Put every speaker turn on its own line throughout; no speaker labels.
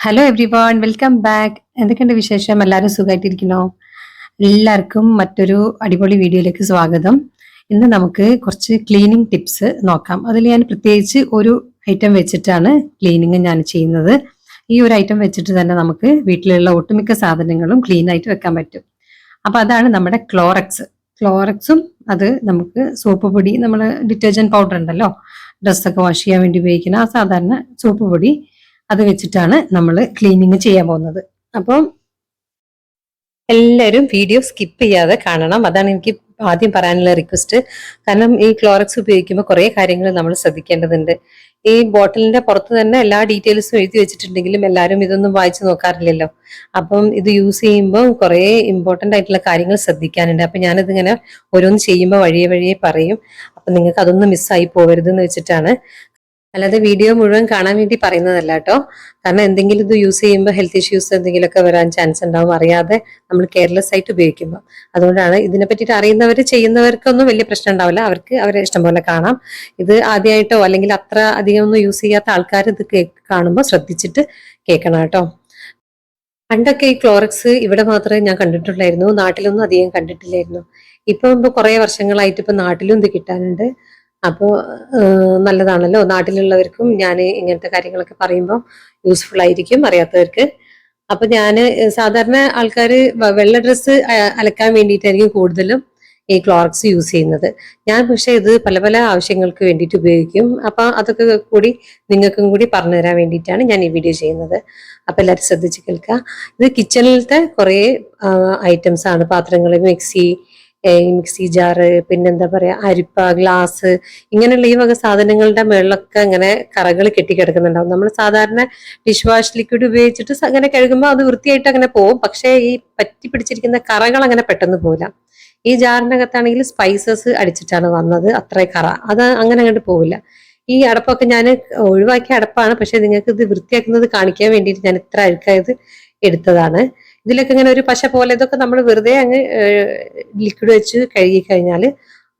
Hello every one, welcome back. എന്തൊക്കെയുണ്ട് വിശേഷം? എല്ലാവരും സുഖമായിട്ടിരിക്കണോ? എല്ലാവർക്കും മറ്റൊരു അടിപൊളി വീഡിയോയിലേക്ക് സ്വാഗതം. ഇന്ന് നമുക്ക് കുറച്ച് ക്ലീനിങ് ടിപ്സ് നോക്കാം. അതിൽ ഞാൻ പ്രത്യേകിച്ച് ഒരു ഐറ്റം വെച്ചിട്ടാണ് ക്ലീനിങ് ഞാൻ ചെയ്യുന്നത്. ഈ ഒരു ഐറ്റം വെച്ചിട്ട് തന്നെ നമുക്ക് വീട്ടിലുള്ള ഒട്ടുമിക്ക സാധനങ്ങളും ക്ലീൻ ആയിട്ട് വെക്കാൻ പറ്റും. അപ്പൊ അതാണ് നമ്മുടെ ക്ലോറക്സും അത് നമുക്ക് സോപ്പ് പൊടി, നമ്മൾ ഡിറ്റർജന്റ് പൗഡർ ഉണ്ടല്ലോ, ഡ്രസ്സൊക്കെ വാഷ് ചെയ്യാൻ വേണ്ടി ഉപയോഗിക്കുന്ന ആ സാധാരണ സോപ്പ് പൊടി, അത് വെച്ചിട്ടാണ് നമ്മൾ ക്ലീനിങ് ചെയ്യാൻ പോകുന്നത്. അപ്പം എല്ലാവരും വീഡിയോ സ്കിപ്പ് ചെയ്യാതെ കാണണം. അതാണ് എനിക്ക് ആദ്യം പറയാനുള്ള റിക്വസ്റ്റ്. കാരണം ഈ ക്ലോറക്സ് ഉപയോഗിക്കുമ്പോൾ കുറേ കാര്യങ്ങൾ നമ്മൾ ശ്രദ്ധിക്കേണ്ടതുണ്ട്. ഈ ബോട്ടിലിന്റെ പുറത്ത് തന്നെ എല്ലാ ഡീറ്റെയിൽസും എഴുതി വെച്ചിട്ടുണ്ടെങ്കിലും എല്ലാവരും ഇതൊന്നും വായിച്ചു നോക്കാറില്ലല്ലോ. അപ്പം ഇത് യൂസ് ചെയ്യുമ്പോൾ കുറേ ഇമ്പോർട്ടന്റ് ആയിട്ടുള്ള കാര്യങ്ങൾ ശ്രദ്ധിക്കാനുണ്ട്. അപ്പൊ ഞാനിതിങ്ങനെ ഓരോന്ന് ചെയ്യുമ്പോൾ വഴിയെ വഴിയെ പറയും. അപ്പൊ നിങ്ങൾക്ക് അതൊന്നും മിസ്സായി പോകരുത് എന്ന് വെച്ചിട്ടാണ്. അല്ലാതെ വീഡിയോ മുഴുവൻ കാണാൻ വേണ്ടി പറയുന്നതല്ല കേട്ടോ. കാരണം എന്തെങ്കിലും ഇത് യൂസ് ചെയ്യുമ്പോൾ ഹെൽത്ത് ഇഷ്യൂസ് എന്തെങ്കിലുമൊക്കെ വരാൻ ചാൻസ് ഉണ്ടാവും, അറിയാതെ നമ്മൾ കെയർലെസ് ആയിട്ട് ഉപയോഗിക്കുമ്പോൾ. അതുകൊണ്ടാണ് ഇതിനെ പറ്റിയിട്ട് അറിയുന്നവർ, ചെയ്യുന്നവർക്കൊന്നും വലിയ പ്രശ്നം ഉണ്ടാവില്ല, അവർക്ക് അവരെ ഇഷ്ടം പോലെ കാണാം. ഇത് ആദ്യമായിട്ടോ അല്ലെങ്കിൽ അത്ര അധികം ഒന്നും യൂസ് ചെയ്യാത്ത ആൾക്കാർ ഇത് കാണുമ്പോൾ ശ്രദ്ധിച്ചിട്ട് കേൾക്കണം കേട്ടോ. പണ്ടൊക്കെ ഈ ക്ലോറക്സ് ഇവിടെ മാത്രമേ ഞാൻ കണ്ടിട്ടുള്ളായിരുന്നു, നാട്ടിലൊന്നും അധികം കണ്ടിട്ടില്ലായിരുന്നു. ഇപ്പൊ കുറെ വർഷങ്ങളായിട്ട് ഇപ്പൊ നാട്ടിലും ഇത് കിട്ടാനുണ്ട്. അപ്പോൾ നല്ലതാണല്ലോ, നാട്ടിലുള്ളവർക്കും ഞാൻ ഇങ്ങനത്തെ കാര്യങ്ങളൊക്കെ പറയുമ്പോൾ യൂസ്ഫുൾ ആയിരിക്കും അറിയാത്തവർക്ക്. അപ്പൊ ഞാൻ സാധാരണ ആൾക്കാർ വെള്ള ഡ്രസ്സ് അലക്കാൻ വേണ്ടിയിട്ടായിരിക്കും കൂടുതലും ഈ ക്ലോറക്സ് യൂസ് ചെയ്യുന്നത്. ഞാൻ പക്ഷെ ഇത് പല പല ആവശ്യങ്ങൾക്ക് വേണ്ടിയിട്ട് ഉപയോഗിക്കും. അപ്പൊ അതൊക്കെ കൂടി നിങ്ങൾക്കും കൂടി പറഞ്ഞു തരാൻ വേണ്ടിയിട്ടാണ് ഞാൻ ഈ വീഡിയോ ചെയ്യുന്നത്. അപ്പൊ എല്ലാവരും ശ്രദ്ധിച്ച് കേൾക്കുക. ഇത് കിച്ചണിലത്തെ കുറേ ഐറ്റംസ് ആണ്. പാത്രങ്ങൾ, മിക്സി ജാറ്, പിന്നെന്താ പറയാ, അരിപ്പ, ഗ്ലാസ്, ഇങ്ങനെയുള്ള ഈ വക സാധനങ്ങളുടെ മുകളിലൊക്കെ ഇങ്ങനെ കറകൾ കെട്ടിക്കിടക്കുന്നുണ്ടാവും. നമ്മൾ സാധാരണ ഡിഷ് വാഷ് ലിക്വിഡ് ഉപയോഗിച്ചിട്ട് അങ്ങനെ കഴുകുമ്പോൾ അത് വൃത്തിയായിട്ട് അങ്ങനെ പോകും. പക്ഷേ ഈ പറ്റി പിടിച്ചിരിക്കുന്ന കറകൾ അങ്ങനെ പെട്ടെന്ന് പോകില്ല. ഈ ജാറിന്റെ അകത്താണെങ്കിൽ സ്പൈസസ് അടിച്ചിട്ടാണ് വന്നത്, അത്ര കറ അത് അങ്ങനെ അങ്ങോട്ട് പോവില്ല. ഈ അടപ്പൊക്കെ ഞാൻ ഒഴിവാക്കിയ അടപ്പാണ്, പക്ഷെ നിങ്ങൾക്ക് ഇത് വൃത്തിയാക്കുന്നത് കാണിക്കാൻ വേണ്ടിയിട്ട് ഞാൻ ഇത്ര അഴുക്കായത് എടുത്തതാണ്. ഇതിലൊക്കെ ഇങ്ങനെ ഒരു പശ പോലെ, ഇതൊക്കെ നമ്മൾ വെറുതെ അങ്ങ് ലിക്വിഡ് വെച്ച് കഴുകി കഴിഞ്ഞാൽ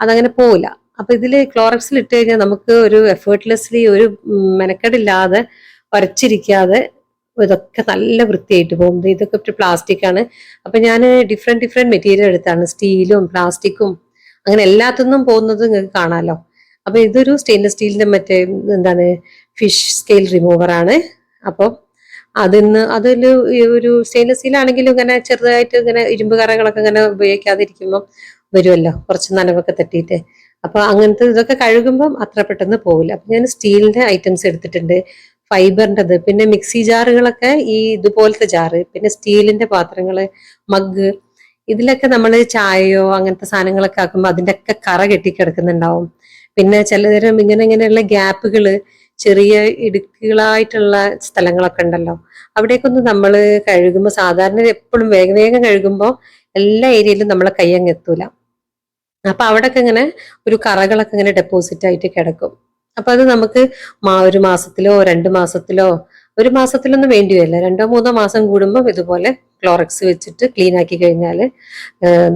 അതങ്ങനെ പോവില്ല. അപ്പൊ ഇതിൽ ക്ലോറക്സിൽ ഇട്ട് കഴിഞ്ഞാൽ നമുക്ക് ഒരു എഫേർട്ട്ലെസ്ലി, ഒരു മെനക്കെടില്ലാതെ, വരച്ചിരിക്കാതെ ഇതൊക്കെ നല്ല വൃത്തിയായിട്ട് പോകും. ഇതൊക്കെ ഒരു പ്ലാസ്റ്റിക് ആണ്. അപ്പൊ ഞാൻ ഡിഫറെന്റ് മെറ്റീരിയൽ എടുത്താണ്, സ്റ്റീലും പ്ലാസ്റ്റിക്കും അങ്ങനെ എല്ലാത്തുനിന്നും പോകുന്നത് നിങ്ങൾക്ക് കാണാമല്ലോ. അപ്പൊ ഇതൊരു സ്റ്റെയിൻലെസ് സ്റ്റീലിന്റെ മറ്റേ എന്താണ്, ഫിഷ് സ്കെയിൽ റിമൂവർ ആണ്. അപ്പോൾ അതിൽ ഒരു സ്റ്റെയിൻലെസ് സ്റ്റീൽ ആണെങ്കിലും ഇങ്ങനെ ചെറുതായിട്ട് ഇങ്ങനെ ഇരുമ്പ് കറകളൊക്കെ ഇങ്ങനെ ഉപയോഗിക്കാതിരിക്കുമ്പോൾ വരുമല്ലോ, കുറച്ച് നനവൊക്കെ തട്ടിയിട്ട്. അപ്പൊ അങ്ങനത്തെ ഇതൊക്കെ കഴുകുമ്പോൾ അത്ര പെട്ടെന്ന് പോകില്ല. അപ്പൊ ഞാൻ സ്റ്റീലിന്റെ ഐറ്റംസ് എടുത്തിട്ടുണ്ട്, ഫൈബറിൻ്റെത്, പിന്നെ മിക്സി ജാറുകളൊക്കെ ഈ ഇതുപോലത്തെ ജാറ്, പിന്നെ സ്റ്റീലിന്റെ പാത്രങ്ങള്, മഗ്, ഇതിലൊക്കെ നമ്മൾ ചായയോ അങ്ങനത്തെ സാധനങ്ങളൊക്കെ ആക്കുമ്പോൾ അതിന്റെ ഒക്കെ കറ കെട്ടിക്കിടക്കുന്നുണ്ടാവും. പിന്നെ ചിലതരം ഇങ്ങനെയുള്ള ഗ്യാപ്പുകള്, ചെറിയ ഇടുക്കുകളായിട്ടുള്ള സ്ഥലങ്ങളൊക്കെ ഉണ്ടല്ലോ, അവിടേക്കൊന്നും നമ്മൾ കഴുകുമ്പോൾ സാധാരണ എപ്പോഴും വേഗം വേഗം കഴുകുമ്പോൾ എല്ലാ ഏരിയയിലും നമ്മളെ കൈ അങ്ങ് എത്തൂല. അപ്പൊ അവിടെയൊക്കെ ഇങ്ങനെ ഒരു കറകളൊക്കെ ഇങ്ങനെ ഡെപ്പോസിറ്റ് ആയിട്ട് കിടക്കും. അപ്പൊ അത് നമുക്ക് ഒരു മാസത്തിലോ 2 മാസത്തിലോ, ഒരു മാസത്തിലൊന്നും വേണ്ടി വരില്ല, 2 3 മാസം കൂടുമ്പോൾ ഇതുപോലെ ക്ലോറക്സ് വെച്ചിട്ട് ക്ലീൻ ആക്കി കഴിഞ്ഞാൽ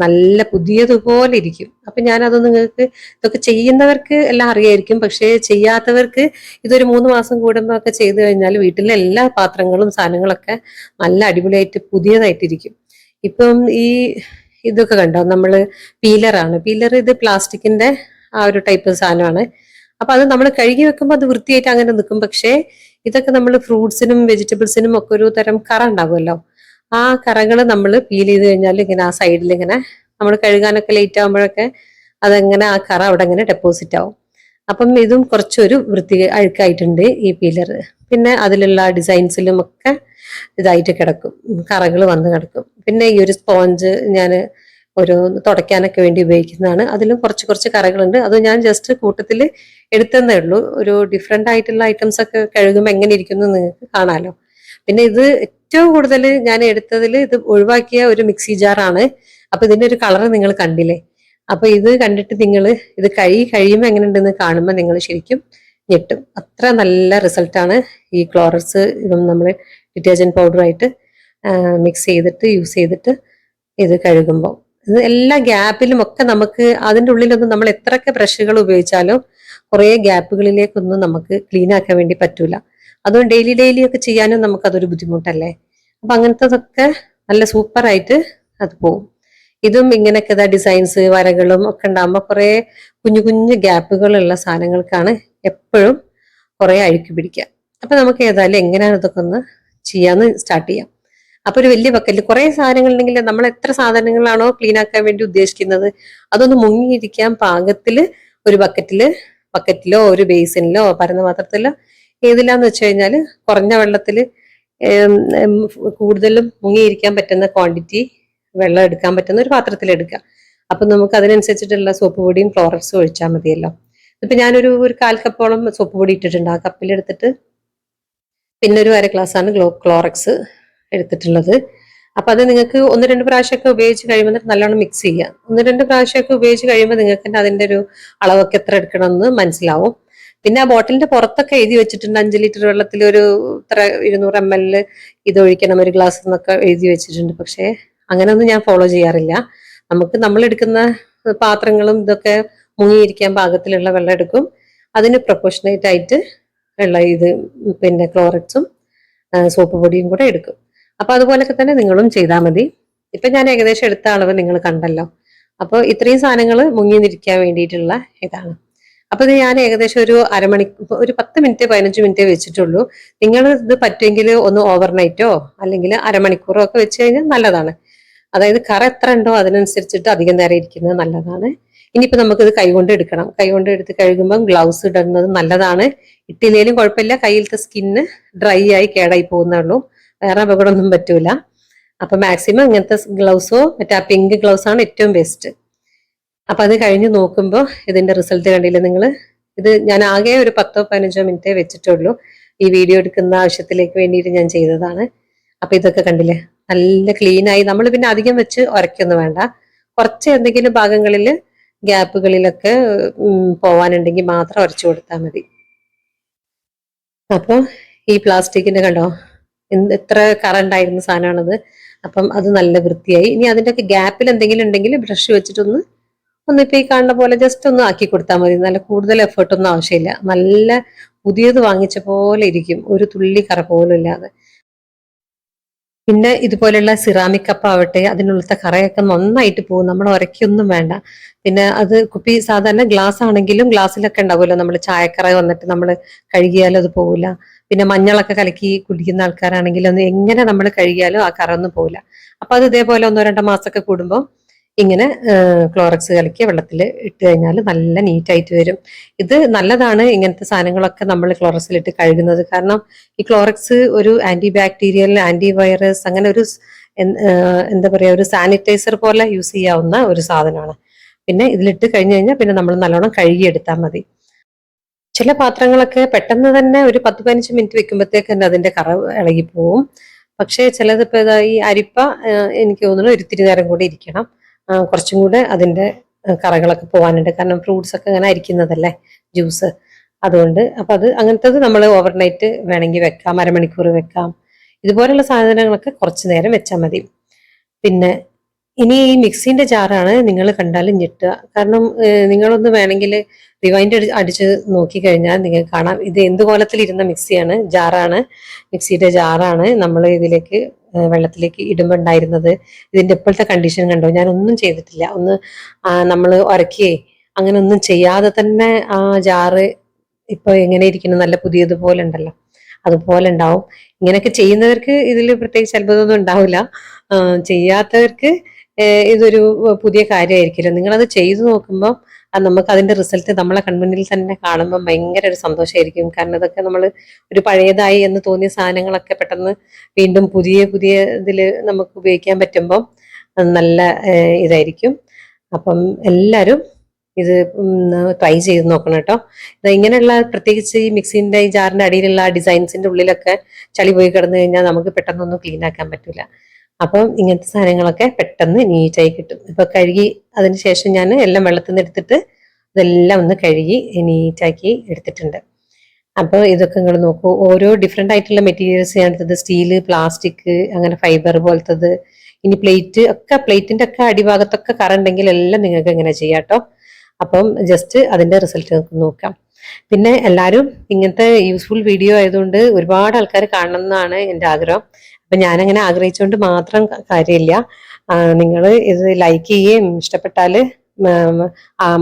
നല്ല പുതിയതുപോലെ ഇരിക്കും. അപ്പൊ ഞാനത് നിങ്ങൾക്ക്, ഇതൊക്കെ ചെയ്യുന്നവർക്ക് എല്ലാം അറിയായിരിക്കും, പക്ഷേ ചെയ്യാത്തവർക്ക് ഇതൊരു 3 മാസം കൂടുമ്പോൾ ഒക്കെ ചെയ്തു കഴിഞ്ഞാൽ വീട്ടിലെ എല്ലാ പാത്രങ്ങളും സാധനങ്ങളൊക്കെ നല്ല അടിപൊളിയായിട്ട് പുതിയതായിട്ടിരിക്കും. ഇപ്പം ഇതൊക്കെ കണ്ടോ, നമ്മള് പീലർ, ഇത് പ്ലാസ്റ്റിക്കിന്റെ ആ ഒരു ടൈപ്പ് സാധനമാണ്. അപ്പൊ അത് നമ്മൾ കഴുകി വെക്കുമ്പോൾ അത് വൃത്തിയായിട്ട് അങ്ങനെ നിൽക്കും. പക്ഷേ ഇതൊക്കെ നമ്മൾ ഫ്രൂട്ട്സിനും വെജിറ്റബിൾസിനും ഒക്കെ ഒരു തരം കറ ഉണ്ടാവുമല്ലോ, ആ കറകൾ നമ്മൾ പീൽ ചെയ്ത് കഴിഞ്ഞാൽ ഇങ്ങനെ ആ സൈഡിൽ ഇങ്ങനെ നമ്മൾ കഴുകാനൊക്കെ ലേറ്റ് ആകുമ്പോഴൊക്കെ അതെങ്ങനെ ആ കറ അവിടെ ഇങ്ങനെ ഡെപ്പോസിറ്റ് ആവും. അപ്പം ഇതും കുറച്ചൊരു അഴുക്കായിട്ടുണ്ട് ഈ പീലർ. പിന്നെ അതിലുള്ള ഡിസൈൻസിലും ഒക്കെ ഇതായിട്ട് കിടക്കും, കറകൾ വന്ന് കിടക്കും. പിന്നെ ഈ ഒരു സ്പോഞ്ച് ഞാൻ ഒരു തുടയ്ക്കാനൊക്കെ വേണ്ടി ഉപയോഗിക്കുന്നതാണ്. അതിലും കുറച്ച് കുറച്ച് കറകളുണ്ട്, അത് ഞാൻ ജസ്റ്റ് കൂട്ടത്തിൽ എടുത്തതേ ഉള്ളൂ. ഒരു ഡിഫറെന്റ് ആയിട്ടുള്ള ഐറ്റംസ് ഒക്കെ കഴുകുമ്പോൾ എങ്ങനെ ഇരിക്കുന്നു നിങ്ങൾക്ക് കാണാലോ. പിന്നെ ഇത് ഏറ്റവും കൂടുതൽ ഞാൻ എടുത്തതിൽ ഇത് ഒഴിവാക്കിയ ഒരു മിക്സി ജാറാണ്. അപ്പൊ ഇതിന്റെ ഒരു കളർ നിങ്ങൾ കണ്ടില്ലേ. അപ്പൊ ഇത് കണ്ടിട്ട് നിങ്ങൾ ഇത് കഴിയുമ്പോൾ എങ്ങനെ ഉണ്ടെന്ന് കാണുമ്പോൾ നിങ്ങൾ ശരിക്കും ഞെട്ടും. അത്ര നല്ല റിസൾട്ടാണ് ഈ ക്ലോറക്സ് നമ്മൾ ഡിറ്റർജന്റ് പൗഡറായിട്ട് മിക്സ് ചെയ്തിട്ട് യൂസ് ചെയ്തിട്ട് ഇത് കഴുകുമ്പോൾ. ഇത് എല്ലാ ഗ്യാപ്പിലും ഒക്കെ നമുക്ക്, അതിൻ്റെ ഉള്ളിലൊന്നും നമ്മൾ എത്രയൊക്കെ ബ്രഷുകൾ ഉപയോഗിച്ചാലും കുറേ ഗ്യാപ്പുകളിലേക്കൊന്നും നമുക്ക് ക്ലീൻ ആക്കാൻ വേണ്ടി പറ്റൂല. അതുകൊണ്ട് ഡെയിലി ഒക്കെ ചെയ്യാനും നമുക്കതൊരു ബുദ്ധിമുട്ടല്ലേ. അപ്പൊ അങ്ങനത്തതൊക്കെ നല്ല സൂപ്പറായിട്ട് അത് പോവും. ഇതും ഇങ്ങനെയൊക്കെ ഡിസൈൻസ് വരകളും ഒക്കെ ഉണ്ടാകുമ്പോൾ കുറെ കുഞ്ഞു കുഞ്ഞു ഗ്യാപ്പുകളുള്ള സാധനങ്ങൾക്കാണ് എപ്പോഴും കുറെ അഴുക്ക് പിടിക്കുക. അപ്പൊ നമുക്ക് ഏതായാലും എങ്ങനെയാണ് ഇതൊക്കെ ഒന്ന് ചെയ്യാന്ന് സ്റ്റാർട്ട് ചെയ്യാം. അപ്പൊ ഒരു വലിയ ബക്കറ്റിൽ കുറെ സാധനങ്ങൾ ഉണ്ടെങ്കിൽ നമ്മൾ എത്ര സാധനങ്ങളാണോ ക്ലീൻ ആക്കാൻ വേണ്ടി ഉദ്ദേശിക്കുന്നത് അതൊന്ന് മുങ്ങിയിരിക്കാൻ പാകത്തില് ഒരു ബക്കറ്റിലോ ഒരു ബേസിനിലോ പരന്ന പാത്രത്തിലോ ഏതിലാന്ന് വെച്ച് കഴിഞ്ഞാല് കുറഞ്ഞ വെള്ളത്തില് കൂടുതലും മുങ്ങിയിരിക്കാൻ പറ്റുന്ന ക്വാണ്ടിറ്റി വെള്ളം എടുക്കാൻ പറ്റുന്ന ഒരു പാത്രത്തിൽ എടുക്കുക. അപ്പൊ നമുക്ക് അതിനനുസരിച്ചിട്ടുള്ള സോപ്പ് പൊടിയും ക്ലോറക്സും ഒഴിച്ചാൽ മതിയല്ലോ. ഇപ്പൊ ഞാനൊരു 1/4 കപ്പോളം സോപ്പ് പൊടി ഇട്ടിട്ടുണ്ട്. ആ കപ്പിലെടുത്തിട്ട് പിന്നെ ഒരു 1/2 ഗ്ലാസ്സാണ് ക്ലോറക്സ് എടുത്തിട്ടുള്ളത്. അപ്പൊ അത് നിങ്ങൾക്ക് 1-2 പ്രാവശ്യമൊക്കെ ഉപയോഗിച്ച് കഴിയുമ്പോൾ നല്ലോണം മിക്സ് ചെയ്യുക. 1-2 പ്രാവശ്യമൊക്കെ ഉപയോഗിച്ച് കഴിയുമ്പോൾ നിങ്ങൾക്ക് തന്നെ അതിന്റെ ഒരു അളവൊക്കെ എത്ര എടുക്കണം എന്ന് മനസ്സിലാവും. പിന്നെ ആ ബോട്ടിലിന്റെ പുറത്തൊക്കെ എഴുതി വെച്ചിട്ടുണ്ട് 5 ലിറ്റർ വെള്ളത്തിൽ ഒരു ഇത്ര 200 ml ഇത് ഒഴിക്കണം ഒരു ഗ്ലാസ് എന്നൊക്കെ എഴുതി വെച്ചിട്ടുണ്ട്. പക്ഷേ അങ്ങനെയൊന്നും ഞാൻ ഫോളോ ചെയ്യാറില്ല. നമ്മൾ എടുക്കുന്ന പാത്രങ്ങളും ഇതൊക്കെ മുങ്ങിയിരിക്കാൻ പാകത്തിലുള്ള വെള്ളം എടുക്കും. അതിന് പ്രൊപ്പോർഷനേറ്റ് ആയിട്ട് ഉള്ള ഇത് പിന്നെ ക്ലോറക്സും സോപ്പ് പൊടിയും കൂടെ എടുക്കും. അപ്പൊ അതുപോലൊക്കെ തന്നെ നിങ്ങളും ചെയ്താൽ മതി. ഇപ്പൊ ഞാൻ ഏകദേശം എടുത്ത അളവ് നിങ്ങൾ കണ്ടല്ലോ. അപ്പോൾ ഇത്രയും സാധനങ്ങൾ മുങ്ങി നിൽക്കാൻ വേണ്ടിയിട്ടുള്ള ഇതാണ്. അപ്പൊ ഇത് ഞാൻ ഏകദേശം ഒരു ഒരു 10 മിനിറ്റ് 15 മിനിറ്റ് വെച്ചിട്ടുള്ളൂ. നിങ്ങൾ ഇത് പറ്റുമെങ്കിൽ ഒന്ന് ഓവർനൈറ്റോ അല്ലെങ്കിൽ അരമണിക്കൂറോ ഒക്കെ വെച്ച് കഴിഞ്ഞാൽ നല്ലതാണ്. അതായത് കറ എത്ര ഉണ്ടോ അതിനനുസരിച്ചിട്ട് അധികം നേരം ഇരിക്കുന്നത് നല്ലതാണ്. ഇനിയിപ്പോ നമുക്കിത് കൈകൊണ്ട് എടുക്കണം. കൈകൊണ്ട് എടുത്ത് കഴുകുമ്പോൾ ഗ്ലൗസ് ഇടുന്നത് നല്ലതാണ്. ഇട്ടില്ലേലും കുഴപ്പമില്ല, കയ്യിലത്തെ സ്കിന്ന് ഡ്രൈ ആയി കേടായി പോകുന്നുള്ളൂ, വേറെ അപകടമൊന്നും പറ്റൂല. അപ്പൊ മാക്സിമം ഇങ്ങനത്തെ ഗ്ലൗസോ മറ്റേ ആ പിങ്ക് ഗ്ലൗസ് ആണ് ഏറ്റവും ബെസ്റ്റ്. അപ്പൊ അത് കഴിഞ്ഞ് നോക്കുമ്പോൾ ഇതിന്റെ റിസൾട്ട് കണ്ടില്ല നിങ്ങൾ. ഇത് ഞാൻ ആകെ ഒരു 10-15 മിനിറ്റേ വെച്ചിട്ടുള്ളൂ. ഈ വീഡിയോ എടുക്കുന്ന ആവശ്യത്തിലേക്ക് വേണ്ടിയിട്ട് ഞാൻ ചെയ്തതാണ്. അപ്പൊ ഇതൊക്കെ കണ്ടില്ലേ, നല്ല ക്ലീൻ ആയി. നമ്മൾ പിന്നെ അധികം വെച്ച് ഉരയ്ക്കൊന്നും വേണ്ട. കുറച്ച് എന്തെങ്കിലും ഭാഗങ്ങളിൽ ഗ്യാപ്പുകളിലൊക്കെ പോവാനുണ്ടെങ്കിൽ മാത്രം ഉരച്ചു കൊടുത്താൽ മതി. അപ്പൊ ഈ പ്ലാസ്റ്റിക്കിന്റെ കണ്ടോ എത്ര കറ ഉണ്ടായിരുന്ന സാധനമാണത്. അപ്പം അത് നല്ല വൃത്തിയായി. ഇനി അതിൻ്റെയൊക്കെ ഗ്യാപ്പിൽ എന്തെങ്കിലും ഉണ്ടെങ്കിൽ ബ്രഷ് വെച്ചിട്ടൊന്ന് ഇപ്പൊ ഈ കാണുന്ന പോലെ ജസ്റ്റ് ഒന്ന് ആക്കി കൊടുത്താൽ മതി. നല്ല കൂടുതൽ എഫേർട്ട് ഒന്നും ആവശ്യമില്ല. നല്ല പുതിയത് വാങ്ങിച്ച പോലെ ഇരിക്കും, ഒരു തുള്ളി കറ പോലും ഇല്ലാതെ. പിന്നെ ഇതുപോലെയുള്ള സിറാമിക് കപ്പ് ആവട്ടെ, അതിനുള്ളത്തെ കറയൊക്കെ നന്നായിട്ട് പോകും, നമ്മൾ ഉരയ്ക്കൊന്നും വേണ്ട. പിന്നെ അത് കുപ്പി സാധാരണ ഗ്ലാസ് ആണെങ്കിലും ഗ്ലാസ്സിലൊക്കെ ഉണ്ടാവുമല്ലോ, നമ്മൾ ചായക്കറ വന്നിട്ട് നമ്മൾ കഴുകിയാലും അത് പോവില്ല. പിന്നെ മഞ്ഞളൊക്കെ കലക്കി കുടിക്കുന്ന ആൾക്കാരാണെങ്കിലും ഒന്ന് എങ്ങനെ നമ്മൾ കഴുകിയാലും ആ കറ ഒന്നും പോവില്ല. അപ്പൊ അത് ഇതേപോലെ 1-2 മാസമൊക്കെ കൂടുമ്പോൾ ഇങ്ങനെ ക്ലോറക്സ് കലക്കിയ വെള്ളത്തിൽ ഇട്ട് കഴിഞ്ഞാൽ നല്ല നീറ്റായിട്ട് വരും. ഇത് നല്ലതാണ് ഇങ്ങനത്തെ സാധനങ്ങളൊക്കെ നമ്മൾ ക്ലോറക്സിലിട്ട് കഴുകുന്നത്. കാരണം ഈ ക്ലോറക്സ് ഒരു ആന്റി ബാക്ടീരിയൽ, ആന്റി വൈറസ്, അങ്ങനെ ഒരു എന്താ പറയാ, ഒരു സാനിറ്റൈസർ പോലെ യൂസ് ചെയ്യാവുന്ന ഒരു സാധനമാണ്. പിന്നെ ഇതിലിട്ട് കഴിഞ്ഞു കഴിഞ്ഞാൽ പിന്നെ നമ്മൾ നല്ലോണം കഴുകിയെടുത്താൽ മതി. ചില പാത്രങ്ങളൊക്കെ പെട്ടെന്ന് തന്നെ ഒരു 10-15 മിനിറ്റ് വെക്കുമ്പോഴത്തേക്ക് തന്നെ അതിന്റെ കറ ഇളകിപ്പോവും. പക്ഷേ ചിലതിപ്പോ ഈ അരിപ്പ എനിക്ക് തോന്നുന്നു ഒരിത്തിരി നേരം കൂടി ഇരിക്കണം. കുറച്ചും കൂടെ അതിന്റെ കറകളൊക്കെ പോകാനുണ്ട്. കാരണം ഫ്രൂട്ട്സ് ഒക്കെ അങ്ങനെ അരിക്കുന്നതല്ലേ, ജ്യൂസ്. അതുകൊണ്ട് അപ്പൊ അത് അങ്ങനത്തത് നമ്മൾ ഓവർനൈറ്റ് വേണമെങ്കിൽ വെക്കാം, അരമണിക്കൂർ വെക്കാം. ഇതുപോലുള്ള സാധനങ്ങളൊക്കെ കുറച്ചു നേരം വെച്ചാൽ മതി. പിന്നെ ഇനി ഈ മിക്സിന്റെ ജാറാണ് നിങ്ങൾ കണ്ടാലും ഞെട്ടുക. കാരണം നിങ്ങളൊന്ന് വേണമെങ്കിൽ റിവൈൻഡ് അടിച്ച് നോക്കിക്കഴിഞ്ഞാൽ നിങ്ങൾക്ക് കാണാം ഇത് എന്ത് കോലത്തിലിരുന്ന ജാറാണ്, മിക്സിയുടെ ജാറാണ് നമ്മൾ ഇതിലേക്ക് വെള്ളത്തിലേക്ക് ഇടുമ്പോൾ ഉണ്ടായിരുന്നത്. ഇതിന്റെ ഇപ്പോഴത്തെ കണ്ടീഷൻ കണ്ടോ, ഞാൻ ഒന്നും ചെയ്തിട്ടില്ല. ഒന്ന് നമ്മൾ ഉരക്കിയേ അങ്ങനെ ഒന്നും ചെയ്യാതെ തന്നെ ആ ജാറ് ഇപ്പൊ എങ്ങനെ ഇരിക്കുന്നു, നല്ല പുതിയതുപോലെ ഉണ്ടല്ലോ, അതുപോലെ ഉണ്ടാവും. ഇങ്ങനെയൊക്കെ ചെയ്യുന്നവർക്ക് ഇതിൽ പ്രത്യേകിച്ച് അത്ഭുതമൊന്നും ഉണ്ടാവില്ല. ചെയ്യാത്തവർക്ക് ഇതൊരു പുതിയ കാര്യമായിരിക്കില്ല. നിങ്ങളത് ചെയ്തു നോക്കുമ്പോൾ നമുക്ക് അതിന്റെ റിസൾട്ട് നമ്മളെ കൺമുന്നിൽ തന്നെ കാണുമ്പോൾ ഭയങ്കര ഒരു സന്തോഷമായിരിക്കും. കാരണം ഇതൊക്കെ നമ്മൾ ഒരു പഴയതായി എന്ന് തോന്നിയ സാധനങ്ങളൊക്കെ പെട്ടെന്ന് വീണ്ടും പുതിയ ഇതിൽ നമുക്ക് ഉപയോഗിക്കാൻ പറ്റുമ്പോൾ നല്ല ഇതായിരിക്കും. അപ്പം എല്ലാവരും ഇത് ട്രൈ ചെയ്ത് നോക്കണം കേട്ടോ. ഇങ്ങനെയുള്ള പ്രത്യേകിച്ച് ഈ മിക്സിന്റെ ഈ ജാറിന്റെ അടിയിലുള്ള ഡിസൈൻസിന്റെ ഉള്ളിലൊക്കെ ചളി പോയി കിടന്നു കഴിഞ്ഞാൽ നമുക്ക് പെട്ടെന്നൊന്നും ക്ലീൻ ആക്കാൻ പറ്റില്ല. അപ്പം ഇങ്ങനത്തെ സാധനങ്ങളൊക്കെ പെട്ടെന്ന് നീറ്റായി കിട്ടും. ഇപ്പൊ കഴുകി അതിന് ശേഷം ഞാൻ എല്ലാം വെള്ളത്തിൽ നിന്ന് എടുത്തിട്ട് ഇതെല്ലാം ഒന്ന് കഴുകി നീറ്റാക്കി എടുത്തിട്ടുണ്ട്. അപ്പോൾ ഇതൊക്കെ നിങ്ങൾ നോക്കൂ, ഓരോ ഡിഫറെന്റ് ആയിട്ടുള്ള മെറ്റീരിയൽസ് ഞാൻ എടുത്തത്. സ്റ്റീല്, പ്ലാസ്റ്റിക്, അങ്ങനെ ഫൈബർ പോലത്തത്. ഇനി പ്ലേറ്റ് ഒക്കെ, പ്ലേറ്റിന്റെ ഒക്കെ അടിഭാഗത്തൊക്കെ കറ ഉണ്ടെങ്കിൽ എല്ലാം നിങ്ങൾക്ക് ഇങ്ങനെ ചെയ്യാം കേട്ടോ. അപ്പം ജസ്റ്റ് അതിന്റെ റിസൾട്ട് നമുക്ക് നോക്കാം. പിന്നെ എല്ലാവരും ഇങ്ങനത്തെ യൂസ്ഫുൾ വീഡിയോ ആയതുകൊണ്ട് ഒരുപാട് ആൾക്കാർ കാണണം എന്നാണ് എൻ്റെ ആഗ്രഹം. അപ്പൊ ഞാനങ്ങനെ ആഗ്രഹിച്ചുകൊണ്ട് മാത്രം കാര്യമില്ല. നിങ്ങൾ ഇത് ലൈക്ക് ചെയ്യുകയും ഇഷ്ടപ്പെട്ടാല്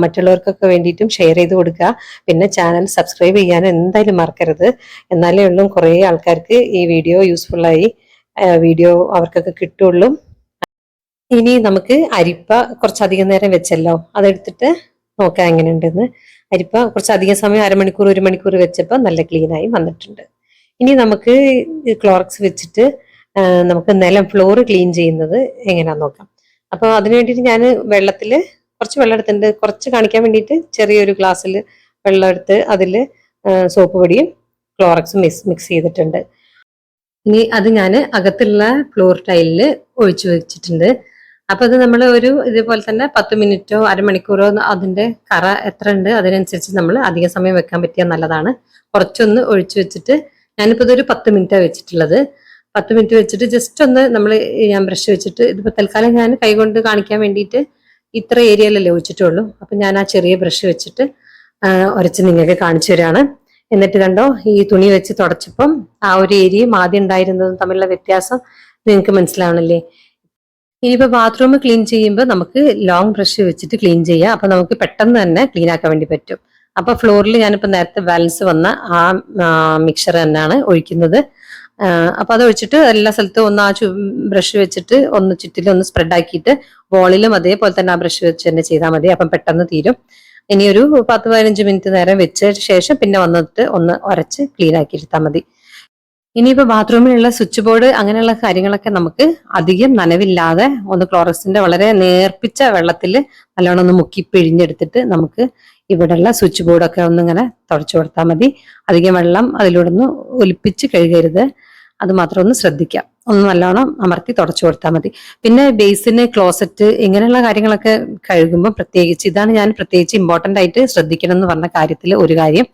മറ്റുള്ളവർക്കൊക്കെ വേണ്ടിയിട്ടും ഷെയർ ചെയ്ത് കൊടുക്കുക. പിന്നെ ചാനൽ സബ്സ്ക്രൈബ് ചെയ്യാൻ എന്തായാലും മറക്കരുത്. എന്നാലേ ഉള്ളൂ കുറേ ആൾക്കാർക്ക് ഈ വീഡിയോ യൂസ്ഫുള്ളായി വീഡിയോ അവർക്കൊക്കെ കിട്ടുള്ളൂ. ഇനി നമുക്ക് അരിപ്പ കുറച്ചധികം നേരം വെച്ചല്ലോ, അതെടുത്തിട്ട് നോക്കാം എങ്ങനെയുണ്ടെന്ന്. അരിപ്പ കുറച്ചധികം സമയം 1/2 മണിക്കൂർ 1 മണിക്കൂർ വെച്ചപ്പോൾ നല്ല ക്ലീനായി വന്നിട്ടുണ്ട്. ഇനി നമുക്ക് ക്ലോറക്സ് വെച്ചിട്ട് നമുക്ക് ഫ്ലോർ ക്ലീൻ ചെയ്യുന്നത് എങ്ങനെയാന്ന് നോക്കാം. അപ്പോൾ അതിന് വേണ്ടിയിട്ട് ഞാൻ കുറച്ച് വെള്ളം എടുത്തിട്ടുണ്ട്. കുറച്ച് കാണിക്കാൻ വേണ്ടിയിട്ട് ചെറിയൊരു ഗ്ലാസ്സിൽ വെള്ളം എടുത്ത് അതിൽ സോപ്പ് പൊടിയും ക്ലോറക്സും മിക്സ് ചെയ്തിട്ടുണ്ട്. ഇനി അത് ഞാൻ അകത്തുള്ള ഫ്ലോർ ടൈലിൽ ഒഴിച്ചു വെച്ചിട്ടുണ്ട്. അപ്പൊ അത് നമ്മൾ ഇതേപോലെ തന്നെ 10 മിനിറ്റോ 1/2 മണിക്കൂറോ അതിന്റെ കറ എത്ര ഉണ്ട് അതിനനുസരിച്ച് നമ്മൾ അധിക സമയം വെക്കാൻ പറ്റിയാൽ നല്ലതാണ്. കുറച്ചൊന്ന് ഒഴിച്ചു വെച്ചിട്ട് ഞാനിപ്പോ ഇതൊരു 10 മിനിറ്റാണ് വെച്ചിട്ടുള്ളത്. 10 മിനിറ്റ് വെച്ചിട്ട് ജസ്റ്റ് ഒന്ന് ഞാൻ ബ്രഷ് വെച്ചിട്ട് ഇതിപ്പോ തൽക്കാലം ഞാൻ കൈകൊണ്ട് കാണിക്കാൻ വേണ്ടിയിട്ട് ഇത്ര ഏരിയയിലല്ലേ ഒഴിച്ചിട്ടുള്ളൂ. അപ്പൊ ഞാൻ ആ ചെറിയ ബ്രഷ് വെച്ചിട്ട് ഉരച്ച് നിങ്ങൾക്ക് കാണിച്ചു തരാണ്. എന്നിട്ട് കണ്ടോ, ഈ തുണി വെച്ച് തുടച്ചപ്പം ആ ഒരു ഏരിയയും ആദ്യം ഉണ്ടായിരുന്നതും തമ്മിലുള്ള വ്യത്യാസം നിങ്ങൾക്ക് മനസ്സിലാവണില്ലേ? ഇനിയിപ്പോ ബാത്റൂം ക്ലീൻ ചെയ്യുമ്പോൾ നമുക്ക് ലോങ് ബ്രഷ് വെച്ചിട്ട് ക്ലീൻ ചെയ്യാം. അപ്പൊ നമുക്ക് പെട്ടെന്ന് തന്നെ ക്ലീൻ ആക്കാൻ വേണ്ടി പറ്റും. അപ്പൊ ഫ്ലോറിൽ ഞാനിപ്പോ നേരത്തെ ബാലൻസ് വന്ന ആ മിക്സർ തന്നെയാണ് ഒഴിക്കുന്നത്. അപ്പൊ അത് ഒഴിച്ചിട്ട് എല്ലാ സ്ഥലത്തും ഒന്ന് ആ ബ്രഷ് വെച്ചിട്ട് ഒന്ന് ചുറ്റിലും ഒന്ന് സ്പ്രെഡ് ആക്കിയിട്ട് വോളിലും അതേപോലെ തന്നെ ആ ബ്രഷ് വെച്ച് തന്നെ ചെയ്താൽ മതി. അപ്പം പെട്ടെന്ന് തീരും. ഇനി ഒരു 10-15 മിനിറ്റ് നേരം വെച്ച ശേഷം പിന്നെ വന്നിട്ട് ഒന്ന് ഉരച്ച് ക്ലീൻ ആക്കി എടുത്താൽ മതി. ഇനിയിപ്പോ ബാത്റൂമിലുള്ള സ്വിച്ച് ബോർഡ് അങ്ങനെയുള്ള കാര്യങ്ങളൊക്കെ നമുക്ക് അധികം നനവില്ലാതെ ഒന്ന് ക്ലോറക്സിന്റെ വളരെ നേർപ്പിച്ച വെള്ളത്തിൽ നല്ലോണം ഒന്ന് മുക്കി പിഴിഞ്ഞെടുത്തിട്ട് നമുക്ക് ഇവിടെയുള്ള സ്വിച്ച് ബോർഡൊക്കെ ഒന്നിങ്ങനെ തുടച്ചു കൊടുത്താൽ മതി. അധികം വെള്ളം അതിലൂടെ ഒന്ന് ഒലിപ്പിച്ച് കഴുകരുത്. അത് മാത്രം ഒന്ന് ശ്രദ്ധിക്കാം. ഒന്ന് നല്ലോണം അമർത്തി തുടച്ചു കൊടുത്താൽ മതി. പിന്നെ ബേസിന്, ക്ലോസറ്റ് ഇങ്ങനെയുള്ള കാര്യങ്ങളൊക്കെ കഴുകുമ്പോൾ പ്രത്യേകിച്ച് ഇതാണ് ഞാൻ പ്രത്യേകിച്ച് ഇമ്പോർട്ടന്റ് ആയിട്ട് ശ്രദ്ധിക്കണം എന്ന് പറഞ്ഞ കാര്യത്തിൽ ഒരു കാര്യം.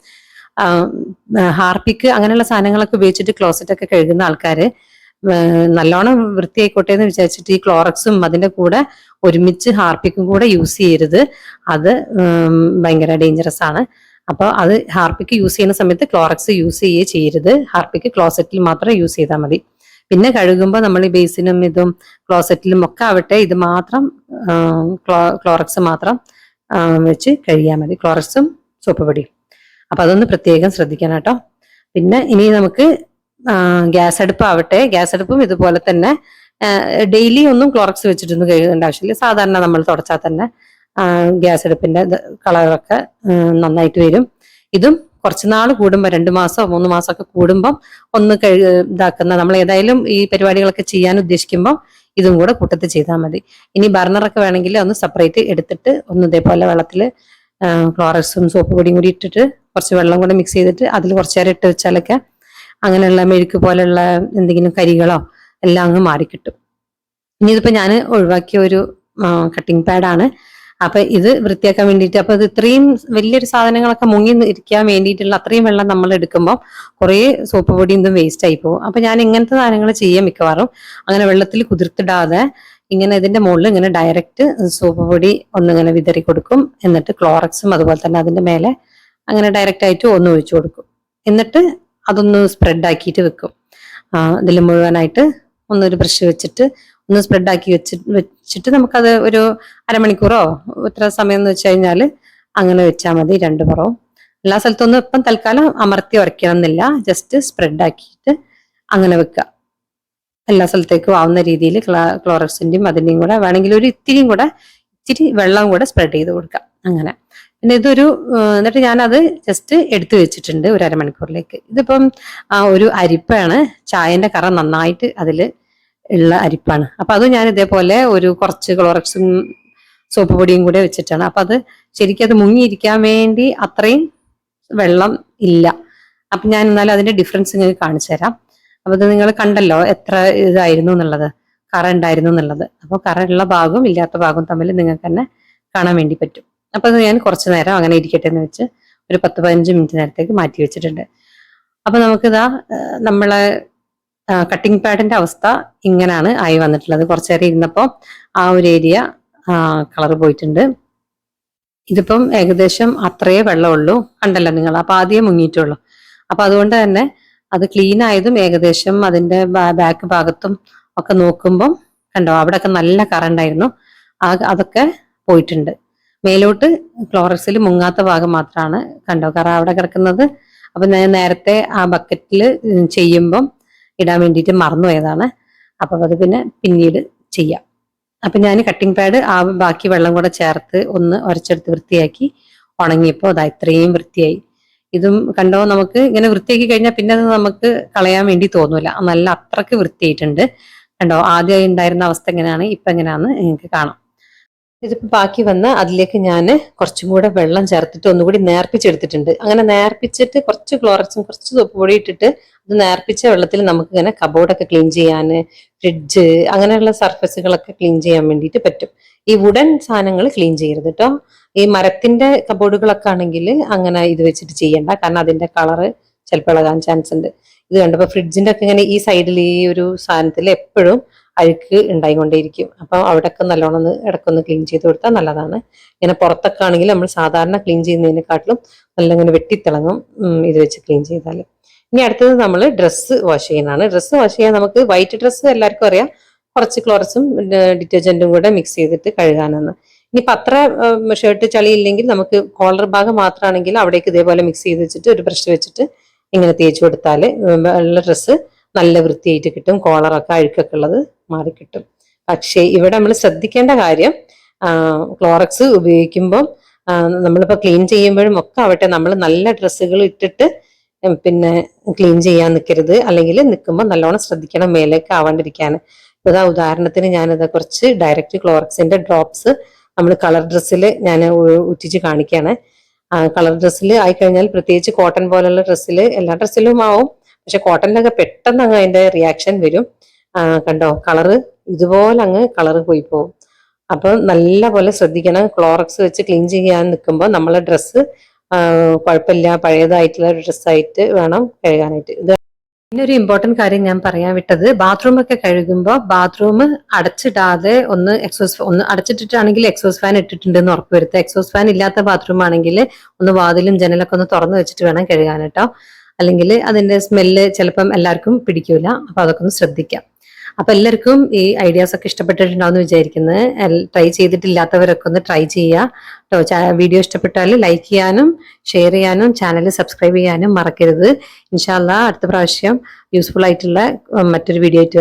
ഹാർപ്പിക്ക് അങ്ങനെയുള്ള സാധനങ്ങളൊക്കെ ഉപയോഗിച്ചിട്ട് ക്ലോസറ്റ് ഒക്കെ കഴുകുന്ന ആൾക്കാര് നല്ലോണം വൃത്തിയായിക്കോട്ടെ എന്ന് വിചാരിച്ചിട്ട് ഈ ക്ലോറക്സും അതിന്റെ കൂടെ ഒരുമിച്ച് ഹാർപ്പിക്കും കൂടെ യൂസ് ചെയ്യരുത്. അത് ഭയങ്കര ഡേഞ്ചറസ് ആണ്. അപ്പോൾ അത് ഹാർപ്പിക്ക് യൂസ് ചെയ്യുന്ന സമയത്ത് ക്ലോറക്സ് യൂസ് ചെയ്യരുത്. ഹാർപ്പിക്ക് ക്ലോസറ്റിൽ മാത്രം യൂസ് ചെയ്താൽ മതി. പിന്നെ കഴുകുമ്പോൾ നമ്മൾ ഈ ബേസിനും ഇതും ക്ലോസറ്റിലും ഒക്കെ ആവട്ടെ, ഇത് മാത്രം ക്ലോറക്സ് മാത്രം വെച്ച് കഴുകിയാൽ മതി, ക്ലോറക്സും സോപ്പ് പൊടിയും. അപ്പൊ അതൊന്ന് പ്രത്യേകം ശ്രദ്ധിക്കണം കേട്ടോ. പിന്നെ ഇനി നമുക്ക് ഗ്യാസ് അടുപ്പ് ആവട്ടെ, ഗ്യാസ് അടുപ്പും ഇതുപോലെ തന്നെ ഡെയിലി ഒന്നും ക്ലോറക്സ് വെച്ചിട്ടൊന്നും കഴുകേണ്ട ആവശ്യമില്ല. സാധാരണ നമ്മൾ തുടച്ചാൽ തന്നെ ഗ്യാസ് അടുപ്പിന്റെ കളറൊക്കെ നന്നായിട്ട് വരും. ഇതും കുറച്ച് നാൾ കൂടുമ്പോൾ 2 മാസമോ 3 മാസമൊക്കെ കൂടുമ്പം ഒന്ന് ഇതാക്കുന്ന നമ്മൾ ഏതായാലും ഈ പരിപാടികളൊക്കെ ചെയ്യാൻ ഉദ്ദേശിക്കുമ്പോൾ ഇതും കൂടെ കൂട്ടത്തിൽ ചെയ്താൽ മതി. ഇനി ബർണറൊക്കെ വേണമെങ്കിൽ ഒന്ന് സെപ്പറേറ്റ് എടുത്തിട്ട് ഒന്ന് ഇതേപോലെ വെള്ളത്തിൽ ക്ലോറക്സും സോപ്പ് പൊടിയും കൂടി ഇട്ടിട്ട് കുറച്ച് വെള്ളം കൂടെ മിക്സ് ചെയ്തിട്ട് അതിൽ കുറച്ച് നേരം ഇട്ട് വെച്ചാലൊക്കെ അങ്ങനെയുള്ള മെഴുക്ക് പോലെയുള്ള എന്തെങ്കിലും കരികളോ എല്ലാം അങ്ങ് മാറിക്കിട്ടും. ഇനി ഇതിപ്പോ ഞാൻ ഒഴിവാക്കിയ ഒരു കട്ടിംഗ് പാഡാണ്. അപ്പൊ ഇത് വൃത്തിയാക്കാൻ വേണ്ടിയിട്ട്, അപ്പൊ ഇത് ഇത്രയും വലിയൊരു സാധനങ്ങളൊക്കെ മുങ്ങി ഇരിക്കാൻ വേണ്ടിയിട്ടുള്ള അത്രയും വെള്ളം നമ്മൾ എടുക്കുമ്പോൾ കുറേ സോപ്പ് പൊടി ഇതും വേസ്റ്റ് ആയി പോകും. അപ്പൊ ഞാൻ ഇങ്ങനത്തെ സാധനങ്ങൾ ചെയ്യാൻ മിക്കവാറും അങ്ങനെ വെള്ളത്തിൽ കുതിർത്തിടാതെ ഇങ്ങനെ ഇതിന്റെ മുകളിൽ ഇങ്ങനെ ഡയറക്റ്റ് സോപ്പ് പൊടി ഒന്നിങ്ങനെ വിതറി കൊടുക്കും. എന്നിട്ട് ക്ലോറക്സും അതുപോലെ തന്നെ അതിന്റെ മേലെ അങ്ങനെ ഡയറക്റ്റ് ആയിട്ട് ഒന്ന് ഒഴിച്ചു കൊടുക്കും. എന്നിട്ട് അതൊന്ന് സ്പ്രെഡ് ആക്കിയിട്ട് വെക്കും. ഇതിൽ മുഴുവനായിട്ട് ഒന്നൊരു ബ്രഷ് വെച്ചിട്ട് ഒന്ന് സ്പ്രെഡ് ആക്കി വെച്ചിട്ട് നമുക്കത് ഒരു 1/2 മണിക്കൂറോ എത്ര സമയം എന്ന് വെച്ച് കഴിഞ്ഞാൽ അങ്ങനെ വെച്ചാൽ മതി. 2 പുറവും എല്ലാ സ്ഥലത്തൊന്നും ഇപ്പം തൽക്കാലം അമർത്തി ഉരയ്ക്കണം എന്നില്ല, ജസ്റ്റ് സ്പ്രെഡ് ആക്കിയിട്ട് അങ്ങനെ വെക്കുക. എല്ലാ സ്ഥലത്തേക്കും ആവുന്ന രീതിയിൽ ക്ലോറക്സിന്റെയും അതിന്റെയും കൂടെ വേണമെങ്കിൽ ഒരു ഇത്തിരി വെള്ളം കൂടെ സ്പ്രെഡ് ചെയ്ത് കൊടുക്കാം. അങ്ങനെ പിന്നെ എന്നിട്ട് ഞാനത് ജസ്റ്റ് എടുത്തു വെച്ചിട്ടുണ്ട് ഒരു 1/2 മണിക്കൂറിലേക്ക്. ഇതിപ്പം ഒരു അരിപ്പാണ്, ചായന്റെ കറ നന്നായിട്ട് അതിൽ ഉള്ള അരിപ്പാണ്. അപ്പൊ അത് ഞാൻ ഇതേപോലെ ഒരു കുറച്ച് ക്ലോറക്സും സോപ്പ് പൊടിയും കൂടെ വെച്ചിട്ടാണ്. അപ്പൊ അത് ശരിക്കും അത് മുങ്ങിയിരിക്കാൻ വേണ്ടി അത്രയും വെള്ളം ഇല്ല. അപ്പൊ ഞാൻ എന്നാലും അതിന്റെ ഡിഫറൻസ് നിങ്ങൾക്ക് കാണിച്ചു തരാം. അപ്പൊ ഇത് നിങ്ങൾ കണ്ടല്ലോ എത്ര ഇതായിരുന്നു എന്നുള്ളത്, കറ ഉണ്ടായിരുന്നു എന്നുള്ളത്. അപ്പൊ കറ ഉള്ള ഭാഗവും ഇല്ലാത്ത ഭാഗവും തമ്മിൽ നിങ്ങൾക്ക് തന്നെ കാണാൻ വേണ്ടി പറ്റും. അപ്പൊ അത് ഞാൻ കുറച്ചു നേരം അങ്ങനെ ഇരിക്കട്ടെ എന്ന് വെച്ച് ഒരു 10-15 മിനിറ്റ് നേരത്തേക്ക് മാറ്റി വെച്ചിട്ടുണ്ട്. അപ്പൊ നമുക്കിതാ നമ്മളെ കട്ടിംഗ് പാഡിന്റെ അവസ്ഥ ഇങ്ങനെയാണ് ആയി വന്നിട്ടുള്ളത്. കുറച്ചു നേരം ഇരുന്നപ്പോൾ ആ ഒരു ഏരിയ കളർ പോയിട്ടുണ്ട്. ഇതിപ്പം ഏകദേശം അത്രയേ വെള്ളമുള്ളൂ, കണ്ടല്ലോ നിങ്ങൾ. അപ്പൊ ആദ്യം മുങ്ങിയിട്ടുള്ളൂ. അപ്പൊ അതുകൊണ്ട് തന്നെ അത് ക്ലീൻ ആയതും ഏകദേശം അതിന്റെ ബാക്ക് ഭാഗത്തും ഒക്കെ നോക്കുമ്പം കണ്ടോ അവിടെയൊക്കെ നല്ല കറണ്ടായിരുന്നു. അതൊക്കെ പോയിട്ടുണ്ട്. മേലോട്ട് ക്ലോറക്സിൽ മുങ്ങാത്ത ഭാഗം മാത്രമാണ് കണ്ടോ കറ അവിടെ കിടക്കുന്നത്. അപ്പൊ ഞാൻ നേരത്തെ ആ ബക്കറ്റിൽ ചെയ്യുമ്പം ഇടാൻ വേണ്ടിയിട്ട് മറന്നുപോയതാണ്. അപ്പൊ അത് പിന്നെ പിന്നീട് ചെയ്യാം. അപ്പൊ ഞാൻ കട്ടിംഗ് പാഡ് ആ ബാക്കി വെള്ളം കൂടെ ചേർത്ത് ഒന്ന് ഉരച്ചെടുത്ത് വൃത്തിയാക്കി ഉണങ്ങിയപ്പോൾ അതാ ഇത്രയും വൃത്തിയായി. ഇതും കണ്ടോ, നമുക്ക് ഇങ്ങനെ വൃത്തിയാക്കി കഴിഞ്ഞാൽ പിന്നെ അത് നമുക്ക് കളയാൻ വേണ്ടി തോന്നൂല. നല്ല അത്രക്ക് വൃത്തിയായിട്ടുണ്ട്. കണ്ടോ ആദ്യമായി ഉണ്ടായിരുന്ന അവസ്ഥ എങ്ങനെയാണ് ഇപ്പൊ എങ്ങനെയാണെന്ന് നിങ്ങൾക്ക് കാണാം. ഇതിപ്പോ ബാക്കി വന്ന് അതിലേക്ക് ഞാൻ കുറച്ചും കൂടെ വെള്ളം ചേർത്തിട്ട് ഒന്നുകൂടി നേർപ്പിച്ചെടുത്തിട്ടുണ്ട്. അങ്ങനെ നേർപ്പിച്ചിട്ട് കുറച്ച് ക്ലോറക്സും കുറച്ച് സോപ്പ് പൊടി ഇട്ടിട്ട് അത് നേർപ്പിച്ച വെള്ളത്തിൽ നമുക്ക് ഇങ്ങനെ കബോർഡൊക്കെ ക്ലീൻ ചെയ്യാന്, ഫ്രിഡ്ജ് അങ്ങനെയുള്ള സർഫസുകളൊക്കെ ക്ലീൻ ചെയ്യാൻ വേണ്ടിയിട്ട് പറ്റും. ഈ വുഡൻ സാധനങ്ങൾ ക്ലീൻ ചെയ്യരുത് കേട്ടോ. ഈ മരത്തിന്റെ കബോർഡുകളൊക്കെ ആണെങ്കിൽ അങ്ങനെ ഇത് വെച്ചിട്ട് ചെയ്യണ്ട, കാരണം അതിന്റെ കളറ് ചിലപ്പോൾ ഇളകാൻ ചാൻസ് ഉണ്ട്. ഇത് കണ്ടപ്പോൾ ഫ്രിഡ്ജിന്റെ ഒക്കെ ഇങ്ങനെ ഈ സൈഡിൽ ഈ ഒരു സാധനത്തിൽ എപ്പോഴും അഴുക്ക് ഉണ്ടായിക്കൊണ്ടേയിരിക്കും. അപ്പൊ അവിടെയൊക്കെ നല്ലോണം ഒന്ന് ഇടക്കൊന്ന് ക്ലീൻ ചെയ്ത് കൊടുത്താൽ നല്ലതാണ്. ഇങ്ങനെ പുറത്തൊക്കെ ആണെങ്കിൽ നമ്മൾ സാധാരണ ക്ലീൻ ചെയ്യുന്നതിനെക്കാട്ടിലും നല്ല ഇങ്ങനെ വെട്ടിത്തിളങ്ങും ഇത് വെച്ച് ക്ലീൻ ചെയ്താൽ. ഇനി അടുത്തത് നമ്മൾ ഡ്രസ്സ് വാഷ് ചെയ്യാനാണ്. ഡ്രസ്സ് വാഷ് ചെയ്യാൻ നമുക്ക് വൈറ്റ് ഡ്രസ്സ് എല്ലാവർക്കും അറിയാം, കുറച്ച് ക്ലോറക്സും ഡിറ്റർജന്റും കൂടെ മിക്സ് ചെയ്തിട്ട് കഴുകാനാണ്. ഇനിയിപ്പോൾ അത്ര ഷർട്ട് ചളി ഇല്ലെങ്കിൽ നമുക്ക് കോളർ ഭാഗം മാത്രമാണെങ്കിൽ അവിടേക്ക് ഇതേപോലെ മിക്സ് ചെയ്ത് വെച്ചിട്ട് ഒരു ബ്രഷ് വെച്ചിട്ട് ഇങ്ങനെ തേച്ച് കൊടുത്താൽ വെള്ള ഡ്രസ്സ് നല്ല വൃത്തിയായിട്ട് കിട്ടും. കോളറൊക്കെ അഴുക്കൊക്കെ ഉള്ളത് മാറിക്കിട്ടും. പക്ഷേ ഇവിടെ നമ്മൾ ശ്രദ്ധിക്കേണ്ട കാര്യം, ക്ലോറക്സ് ഉപയോഗിക്കുമ്പോൾ നമ്മളിപ്പോൾ ക്ലീൻ ചെയ്യുമ്പോഴും ഒക്കെ ആവട്ടെ നമ്മൾ നല്ല ഡ്രസ്സുകൾ ഇട്ടിട്ട് പിന്നെ ക്ലീൻ ചെയ്യാൻ നിൽക്കരുത്. അല്ലെങ്കിൽ നിൽക്കുമ്പോൾ നല്ലോണം ശ്രദ്ധിക്കണം മേലേക്ക് ആവാണ്ടിരിക്കാൻ. ഇതാ ഉദാഹരണത്തിന് ഞാനിത് കുറച്ച് ഡയറക്റ്റ് ക്ലോറക്സിന്റെ ഡ്രോപ്സ് നമ്മൾ കളർ ഡ്രസ്സിൽ ഞാൻ ഉറ്റിച്ച് കാണിക്കുകയാണ്. കളർ ഡ്രസ്സിൽ ആയിക്കഴിഞ്ഞാൽ, പ്രത്യേകിച്ച് കോട്ടൺ പോലുള്ള ഡ്രസ്സിൽ, എല്ലാ ഡ്രസ്സിലും ആവും, പക്ഷെ കോട്ടണിലൊക്കെ പെട്ടെന്ന് അങ്ങ് അതിന്റെ റിയാക്ഷൻ വരും. കണ്ടോ കളറ് ഇതുപോലെ അങ്ങ് കളറ് പോയി പോകും. അപ്പൊ നല്ല പോലെ ശ്രദ്ധിക്കണം. ക്ലോറക്സ് വെച്ച് ക്ലീൻ ചെയ്യാൻ നിൽക്കുമ്പോൾ നമ്മളെ ഡ്രസ്സ് കുഴപ്പമില്ല, പഴയതായിട്ടുള്ള ഡ്രസ്സായിട്ട് വേണം കഴുകാനായിട്ട്. ഇത് പിന്നെ ഒരു ഇമ്പോർട്ടന്റ് കാര്യം ഞാൻ പറയാൻ വിട്ടത്, ബാത്റൂം ഒക്കെ കഴുകുമ്പോൾ ബാത്റൂം അടച്ചിടാതെ ഒന്ന് അടച്ചിട്ടിട്ടാണെങ്കിൽ എക്സോസ് ഫാൻ ഇട്ടിട്ടുണ്ടെന്ന് ഉറപ്പുവരുത്തുക. എക്സോസ് ഫാൻ ഇല്ലാത്ത ബാത്റൂം ആണെങ്കിൽ ഒന്ന് വാതിലും ജനലൊക്കെ ഒന്ന് തുറന്നു വെച്ചിട്ട് വേണം കഴുകാൻ കേട്ടോ. അല്ലെങ്കിൽ അതിന്റെ സ്മെല്ല് ചിലപ്പം എല്ലാവർക്കും പിടിക്കൂല. അപ്പൊ അതൊക്കെ ഒന്ന് ശ്രദ്ധിക്കാം. അപ്പൊ എല്ലാവർക്കും ഈ ഐഡിയാസ് ഒക്കെ ഇഷ്ടപ്പെട്ടിട്ടുണ്ടാവും എന്ന് വിചാരിക്കുന്നത്. ട്രൈ ചെയ്തിട്ടില്ലാത്തവരൊക്കെ ഒന്ന് ട്രൈ ചെയ്യുക കേട്ടോ. വീഡിയോ ഇഷ്ടപ്പെട്ടാൽ ലൈക്ക് ചെയ്യാനും ഷെയർ ചെയ്യാനും ചാനൽ സബ്സ്ക്രൈബ് ചെയ്യാനും മറക്കരുത്. ഇൻഷാ അല്ലാഹ് അടുത്ത പ്രാവശ്യം യൂസ്ഫുൾ ആയിട്ടുള്ള മറ്റൊരു വീഡിയോ ആയിട്ട്